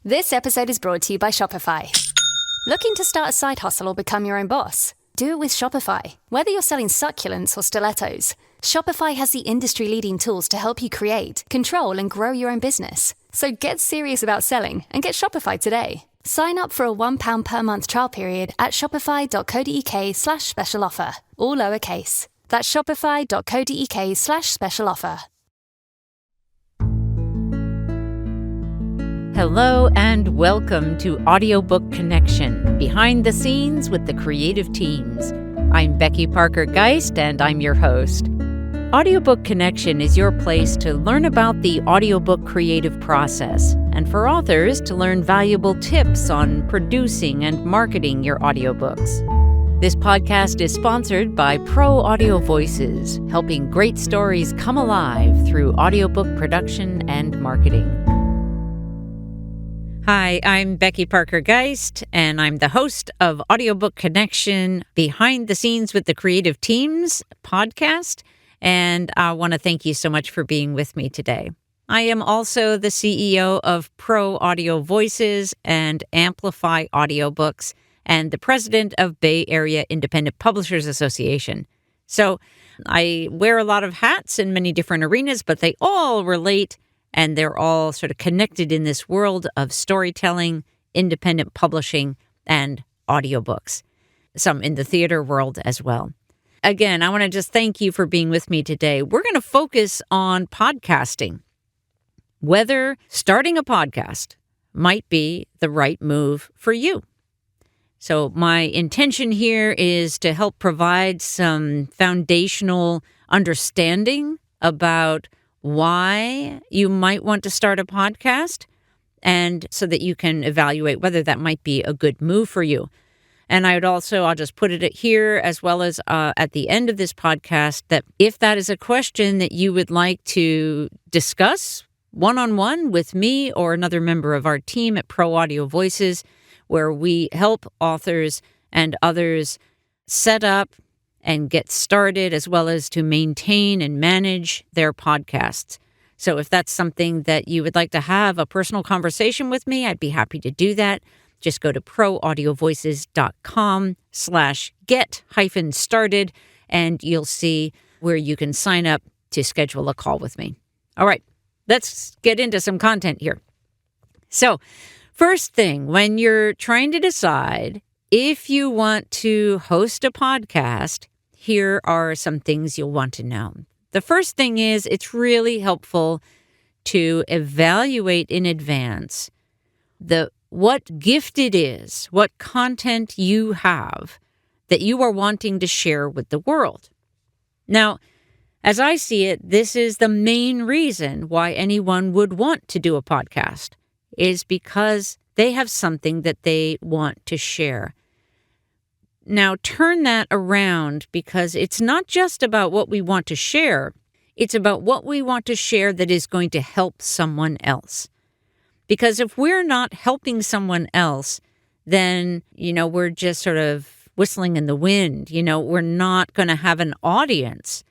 This episode is brought to you by Shopify. Looking to start a side hustle or become your own boss? Do it with Shopify. Whether you're selling succulents or stilettos, Shopify has the industry-leading tools to help you create, control, and grow your own business. So get serious about selling and get Shopify today. Sign up for a £1 per month trial period at shopify.co.uk/special offer, all lowercase. That's shopify.co.uk/special offer. Hello and welcome to Audiobook Connection, behind the scenes with the creative teams. I'm Becky Parker Geist and I'm your host. Audiobook Connection is your place to learn about the audiobook creative process and for authors to learn valuable tips on producing and marketing your audiobooks. This podcast is sponsored by Pro Audio Voices, helping great stories come alive through audiobook production and marketing. Hi, I'm Becky Parker Geist, and I'm the host of Audiobook Connection Behind the Scenes with the Creative Teams podcast, and I want to thank you so much for being with me today. I am also the CEO of Pro Audio Voices and Amplify Audiobooks, and the president of Bay Area Independent Publishers Association. So I wear a lot of hats in many different arenas, but they all relate and they're all sort of connected in this world of storytelling, independent publishing, and audiobooks. Some in the theater world as well. Again, I want to just thank you for being with me today. We're going to focus on podcasting. Whether starting a podcast might be the right move for you. So my intention here is to help provide some foundational understanding about why you might want to start a podcast, and so that you can evaluate whether that might be a good move for you. And I'll just put it here as well as at the end of this podcast, that if that is a question that you would like to discuss one-on-one with me or another member of our team at Pro Audio Voices, where we help authors and others set up and get started, as well as to maintain and manage their podcasts. So if that's something that you would like to have a personal conversation with me, I'd be happy to do that. Just go to proaudiovoices.com/get-started, and you'll see where you can sign up to schedule a call with me. All right, let's get into some content here. So first thing, when you're trying to decide if you want to host a podcast, here are some things you'll want to know. The first thing is, it's really helpful to evaluate in advance what gift it is, what content you have that you are wanting to share with the world. Now, as I see it, this is the main reason why anyone would want to do a podcast, is because they have something that they want to share. Now, turn that around, because it's not just about what we want to share. It's about what we want to share that is going to help someone else. Because if we're not helping someone else, then, we're just sort of whistling in the wind. We're not going to have an audience.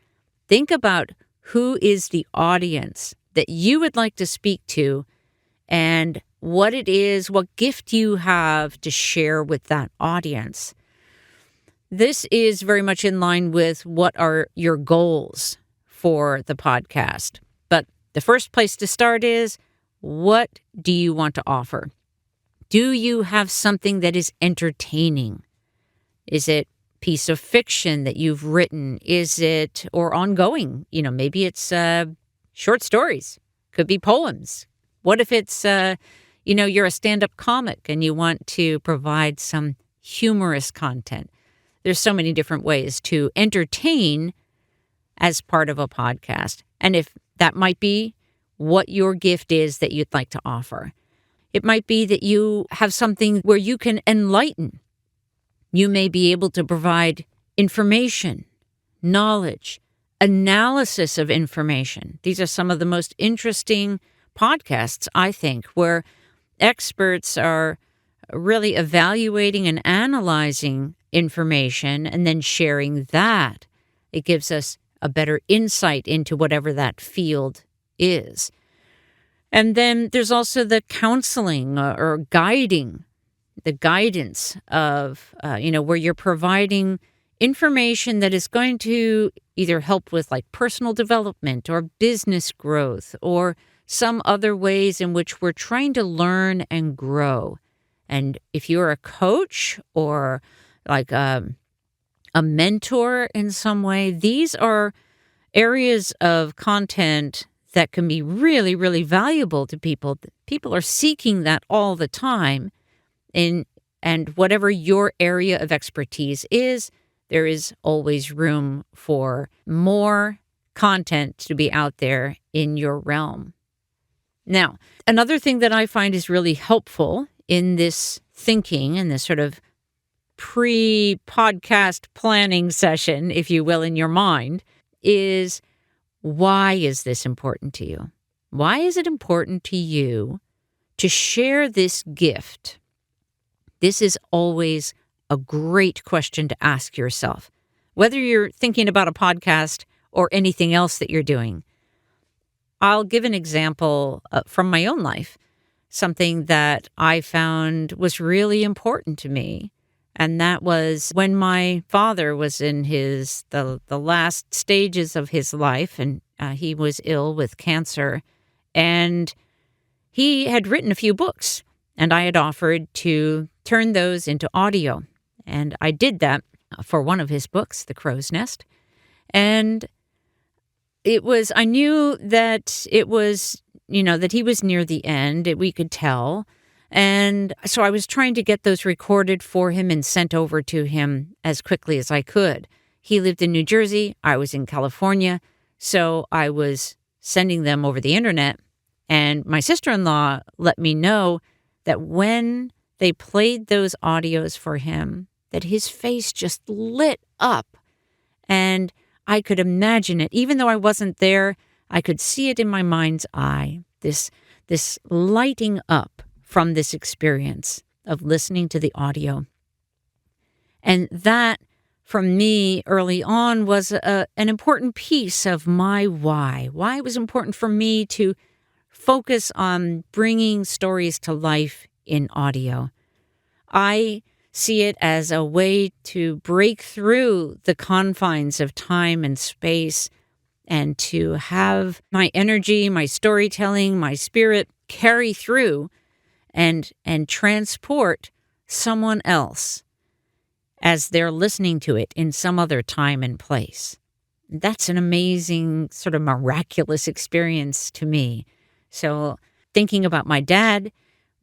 Think about who is the audience that you would like to speak to, and what it is, what gift you have to share with that audience. This is very much in line with what are your goals for the podcast. But the first place to start is, what do you want to offer? Do you have something that is entertaining? Is it a piece of fiction that you've written? Is it, or ongoing? Maybe it's short stories. Could be poems. What if it's, you're a stand-up comic and you want to provide some humorous content? There's so many different ways to entertain as part of a podcast. And if that might be what your gift is that you'd like to offer. It might be that you have something where you can enlighten. You may be able to provide information, knowledge, analysis of information. These are some of the most interesting podcasts, I think, where experts are really evaluating and analyzing information and then sharing that. It gives us a better insight into whatever that field is. And then there's also the counseling or guiding, the guidance of, where you're providing information that is going to either help with like personal development or business growth or some other ways in which we're trying to learn and grow. And if you're a coach or like a mentor in some way, these are areas of content that can be really, really valuable to people. People are seeking that all the time. And whatever your area of expertise is, there is always room for more content to be out there in your realm. Now, another thing that I find is really helpful in this thinking and this sort of pre-podcast planning session, if you will, in your mind, is why is this important to you? Why is it important to you to share this gift? This is always a great question to ask yourself, whether you're thinking about a podcast or anything else that you're doing. I'll give an example from my own life, something that I found was really important to me. And that was when my father was in the last stages of his life, and he was ill with cancer. And he had written a few books, and I had offered to turn those into audio. And I did that for one of his books, The Crow's Nest. And I knew that it was, that he was near the end, we could tell. And so I was trying to get those recorded for him and sent over to him as quickly as I could. He lived in New Jersey. I was in California. So I was sending them over the internet. And my sister-in-law let me know that when they played those audios for him, that his face just lit up. And I could imagine it. Even though I wasn't there, I could see it in my mind's eye, this lighting up from this experience of listening to the audio. And that, for me, early on, was an important piece of my why. Why it was important for me to focus on bringing stories to life in audio. I see it as a way to break through the confines of time and space and to have my energy, my storytelling, my spirit carry through and transport someone else as they're listening to it in some other time and place. That's an amazing, sort of miraculous experience to me. So thinking about my dad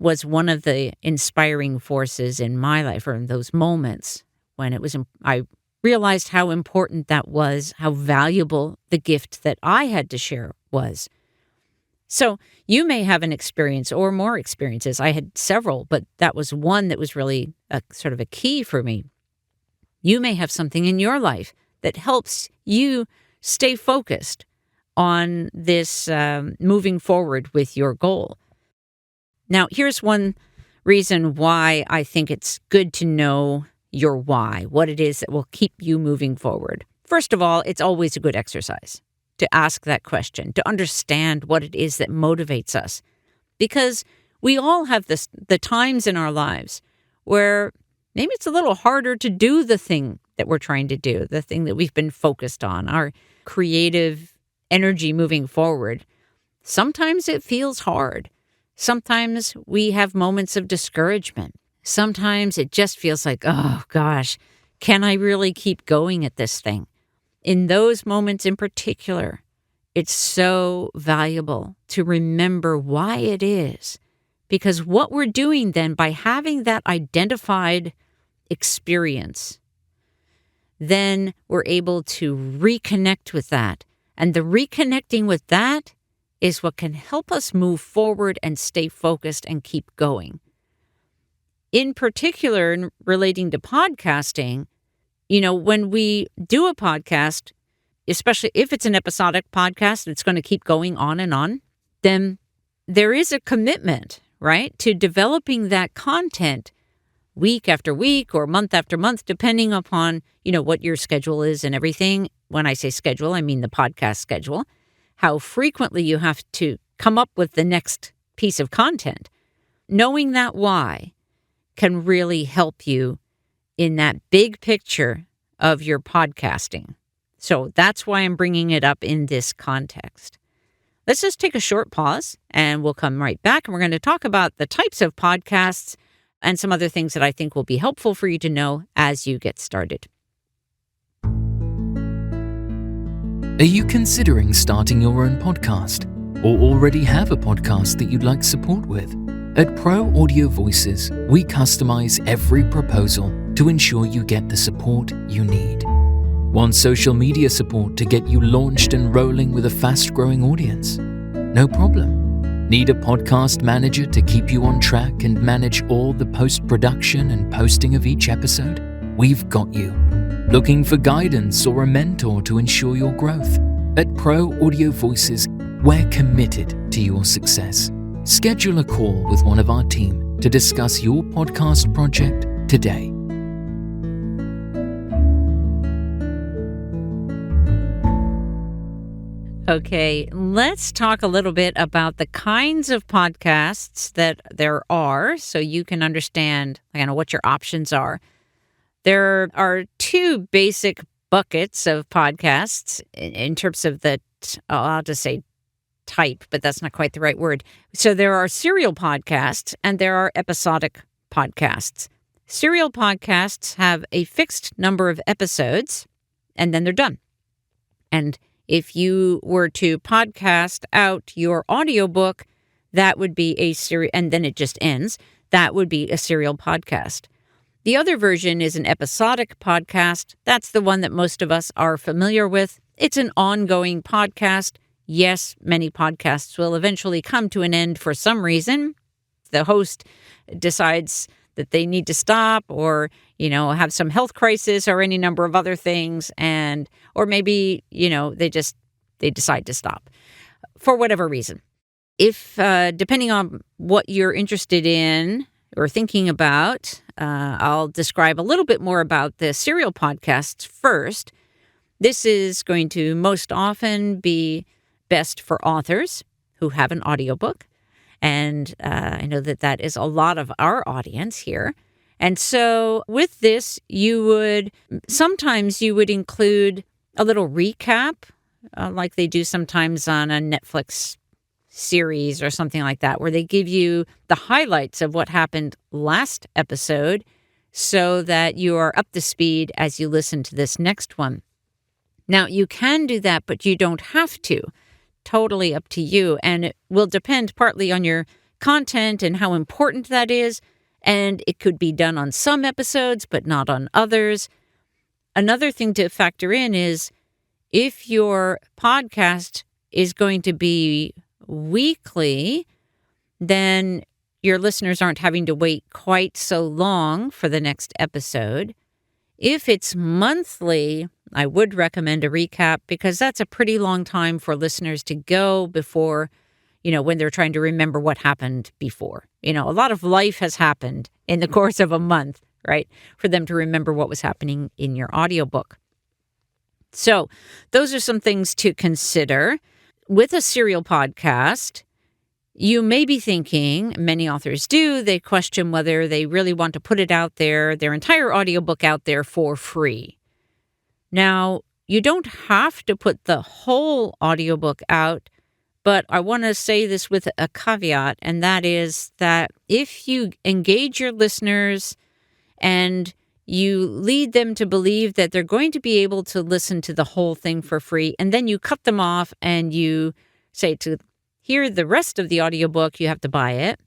was one of the inspiring forces in my life, or in those moments when I realized how important that was, how valuable the gift that I had to share was. So you may have an experience or more experiences. I had several, but that was one that was really sort of a key for me. You may have something in your life that helps you stay focused on this moving forward with your goal. Now, here's one reason why I think it's good to know your why, what it is that will keep you moving forward. First of all, it's always a good exercise to ask that question, to understand what it is that motivates us. Because we all have the times in our lives where maybe it's a little harder to do the thing that we're trying to do, the thing that we've been focused on, our creative energy moving forward. Sometimes it feels hard. Sometimes we have moments of discouragement. Sometimes it just feels like, oh gosh, can I really keep going at this thing? In those moments in particular, it's so valuable to remember why it is. Because what we're doing then, by having that identified experience, then we're able to reconnect with that. And the reconnecting with that is what can help us move forward and stay focused and keep going. In particular, in relating to podcasting, when we do a podcast, especially if it's an episodic podcast, it's going to keep going on and on, then there is a commitment, right, to developing that content week after week or month after month, depending upon, what your schedule is and everything. When I say schedule, I mean the podcast schedule. How frequently you have to come up with the next piece of content. Knowing that why can really help you in that big picture of your podcasting. So that's why I'm bringing it up in this context. Let's just take a short pause and we'll come right back. And we're going to talk about the types of podcasts and some other things that I think will be helpful for you to know as you get started. Are you considering starting your own podcast or already have a podcast that you'd like support with? At Pro Audio Voices, we customize every proposal to ensure you get the support you need. Want social media support to get you launched and rolling with a fast-growing audience? No problem. Need a podcast manager to keep you on track and manage all the post-production and posting of each episode? We've got you. Looking for guidance or a mentor to ensure your growth? At Pro Audio Voices, we're committed to your success. Schedule a call with one of our team to discuss your podcast project today. Okay, let's talk a little bit about the kinds of podcasts that there are so you can understand kind of what your options are. There are two basic buckets of podcasts in terms of I'll just say type, but that's not quite the right word. So there are serial podcasts and there are episodic podcasts. Serial podcasts have a fixed number of episodes and then they're done. And if you were to podcast out your audiobook, that would be a serial, and then it just ends. That would be a serial podcast. The other version is an episodic podcast. That's the one that most of us are familiar with. It's an ongoing podcast. Yes, many podcasts will eventually come to an end for some reason. The host decides that they need to stop or, have some health crisis or any number of other things. Or maybe, they decide to stop for whatever reason. If, depending on what you're interested in or thinking about, I'll describe a little bit more about the serial podcasts first. This is going to most often be best for authors who have an audiobook. And I know that is a lot of our audience here. And so with this, sometimes you would include a little recap, like they do sometimes on a Netflix series or something like that, where they give you the highlights of what happened last episode so that you are up to speed as you listen to this next one. Now, you can do that, but you don't have to. Totally up to you. And it will depend partly on your content and how important that is. And it could be done on some episodes, but not on others. Another thing to factor in is if your podcast is going to be weekly, then your listeners aren't having to wait quite so long for the next episode. If it's monthly, I would recommend a recap because that's a pretty long time for listeners to go before, when they're trying to remember what happened before. A lot of life has happened in the course of a month, right? For them to remember what was happening in your audiobook. So those are some things to consider. With a serial podcast, you may be thinking, many authors do, they question whether they really want to put it out there, their entire audiobook out there for free. Now, you don't have to put the whole audiobook out, but I want to say this with a caveat, and that is that if you engage your listeners and you lead them to believe that they're going to be able to listen to the whole thing for free, and then you cut them off and you say to hear the rest of the audiobook, you have to buy it,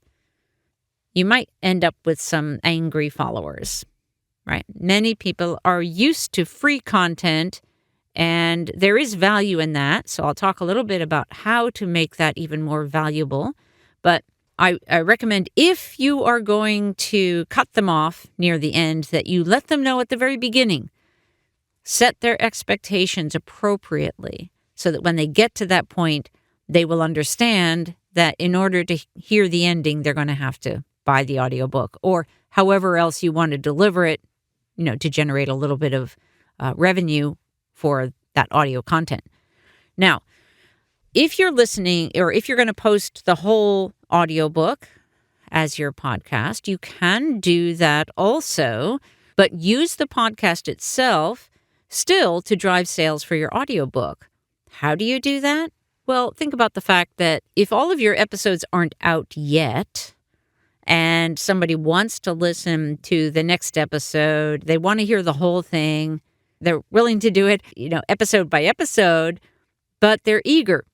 you might end up with some angry followers, right? Many people are used to free content, and there is value in that. So I'll talk a little bit about how to make that even more valuable. But I recommend if you are going to cut them off near the end, that you let them know at the very beginning. Set their expectations appropriately so that when they get to that point, they will understand that in order to hear the ending, they're going to have to buy the audiobook or however else you want to deliver it, to generate a little bit of revenue for that audio content. Now, if you're listening or if you're going to post the whole audiobook as your podcast, you can do that also, but use the podcast itself still to drive sales for your audiobook. How do you do that? Well, think about the fact that if all of your episodes aren't out yet and somebody wants to listen to the next episode, they want to hear the whole thing, they're willing to do it, episode by episode, but they're eager.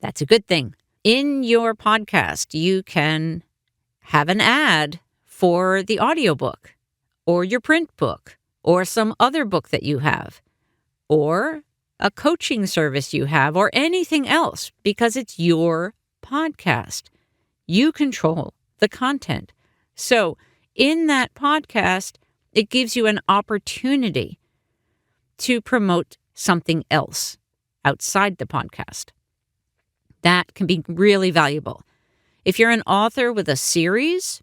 That's a good thing. In your podcast, you can have an ad for the audiobook or your print book or some other book that you have or a coaching service you have or anything else because it's your podcast. You control the content. So in that podcast, it gives you an opportunity to promote something else outside the podcast. That can be really valuable. If you're an author with a series,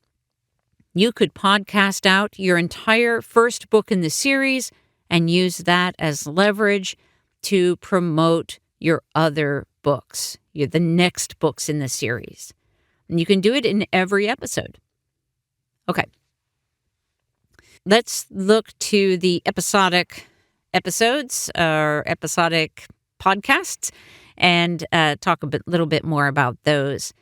you could podcast out your entire first book in the series and use that as leverage to promote your other books, the next books in the series. And you can do it in every episode. Okay. Let's look to the episodic episodes or episodic podcasts and talk a little bit more about those.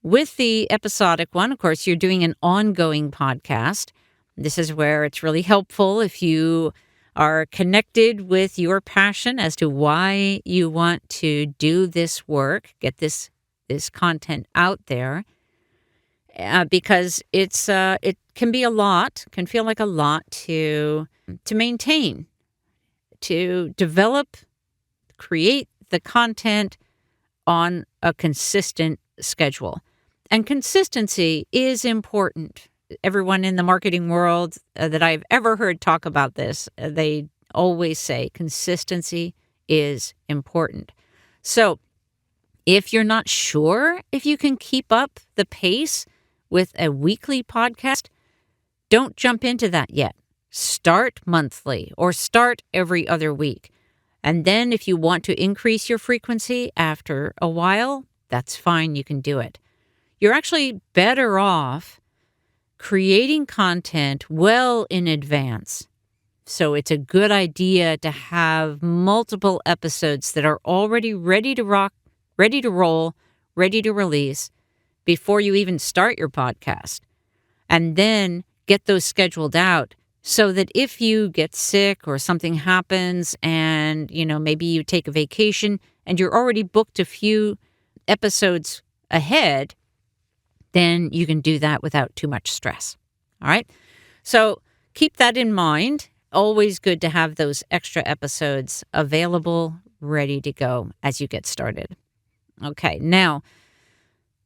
With the episodic one, of course, you're doing an ongoing podcast. This is where it's really helpful if you are connected with your passion as to why you want to do this work, get this content out there, because it can be a lot, can feel like a lot to maintain, to develop, create the content on a consistent schedule. And consistency is important. Everyone in the marketing world that I've ever heard talk about this, they always say consistency is important. So if you're not sure if you can keep up the pace with a weekly podcast, don't jump into that yet. Start monthly or start every other week. And then if you want to increase your frequency after a while, that's fine. You can do it. You're actually better off creating content well in advance. So it's a good idea to have multiple episodes that are already ready to rock, ready to roll, ready to release before you even start your podcast. And then get those scheduled out so that if you get sick or something happens and, maybe you take a vacation and you're already booked a few episodes ahead, then you can do that without too much stress. All right. So keep that in mind. Always good to have those extra episodes available, ready to go as you get started. Okay. Now,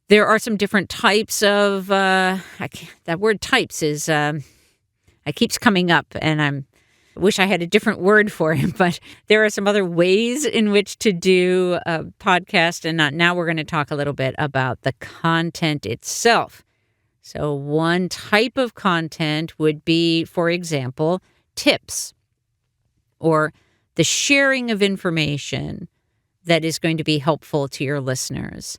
there are some different types of, that word types is, it keeps coming up and I wish I had a different word for it, but there are some other ways in which to do a podcast. And now we're going to talk a little bit about the content itself. So one type of content would be, for example, tips or the sharing of information that is going to be helpful to your listeners.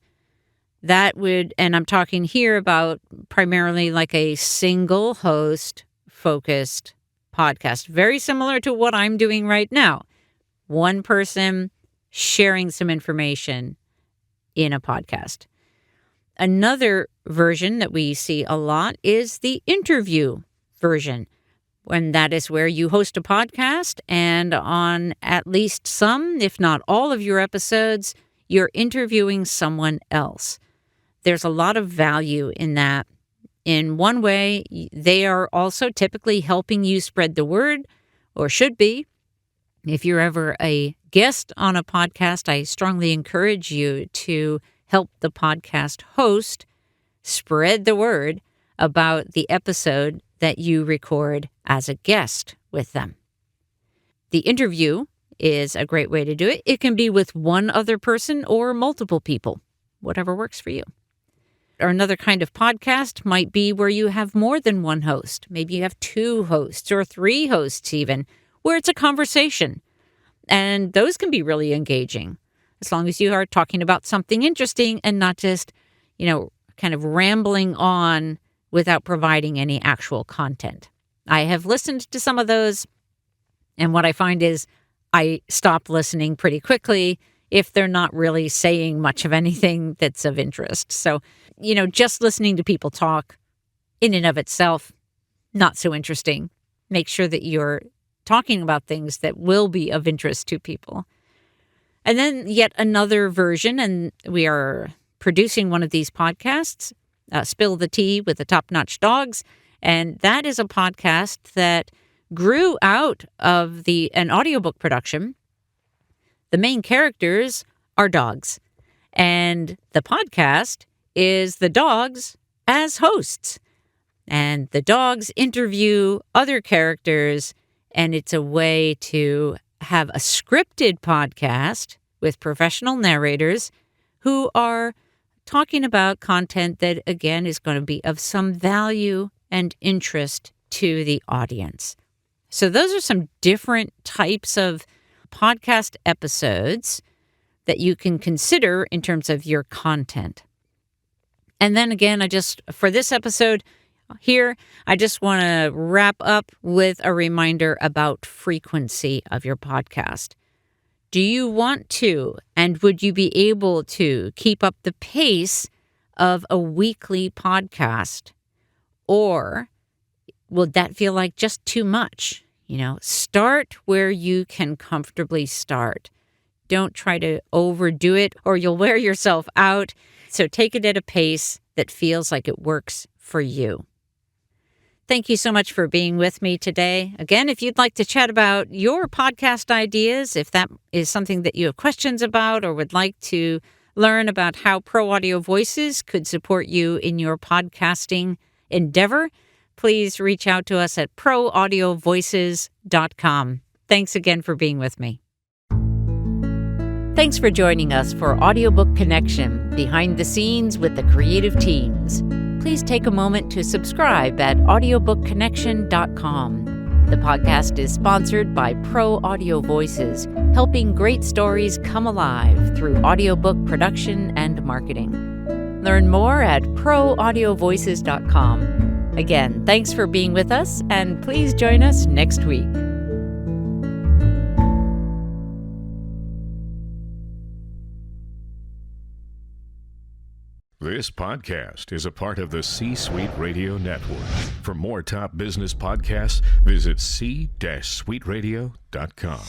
That would, and I'm talking here about primarily like a single host focused podcast, very similar to what I'm doing right now. One person sharing some information in a podcast. Another version that we see a lot is the interview version, when that is where you host a podcast and on at least some, if not all of your episodes, you're interviewing someone else. There's a lot of value in that. In one way, they are also typically helping you spread the word, or should be. If you're ever a guest on a podcast, I strongly encourage you to help the podcast host spread the word about the episode that you record as a guest with them. The interview is a great way to do it. It can be with one other person or multiple people, whatever works for you. Or another kind of podcast might be where you have more than one host. Maybe you have 2 hosts or 3 hosts even, where it's a conversation. And those can be really engaging. as long as you are talking about something interesting and not just, kind of rambling on without providing any actual content. I have listened to some of those, and what I find is I stop listening pretty quickly if they're not really saying much of anything that's of interest. So, just listening to people talk in and of itself, not so interesting. Make sure that you're talking about things that will be of interest to people. And then yet another version, and we are producing one of these podcasts, Spill the Tea with the Top-Notch Dogs. And that is a podcast that grew out of an audiobook production. The main characters are dogs. And the podcast is the dogs as hosts. And the dogs interview other characters, and it's a way to have a scripted podcast with professional narrators who are talking about content that, again, is going to be of some value and interest to the audience. So those are some different types of podcast episodes that you can consider in terms of your content. And then again, for this episode here, I just want to wrap up with a reminder about frequency of your podcast. Do you want to, and would you be able to keep up the pace of a weekly podcast? Or will that feel like just too much? Start where you can comfortably start. Don't try to overdo it or you'll wear yourself out. So take it at a pace that feels like it works for you. Thank you so much for being with me today. Again, if you'd like to chat about your podcast ideas, if that is something that you have questions about or would like to learn about how Pro Audio Voices could support you in your podcasting endeavor, please reach out to us at proaudiovoices.com. Thanks again for being with me. Thanks for joining us for Audiobook Connection, behind the scenes with the creative teams. Please take a moment to subscribe at audiobookconnection.com. The podcast is sponsored by Pro Audio Voices, helping great stories come alive through audiobook production and marketing. Learn more at proaudiovoices.com. Again, thanks for being with us, and please join us next week. This podcast is a part of the C-Suite Radio Network. For more top business podcasts, visit c-suiteradio.com.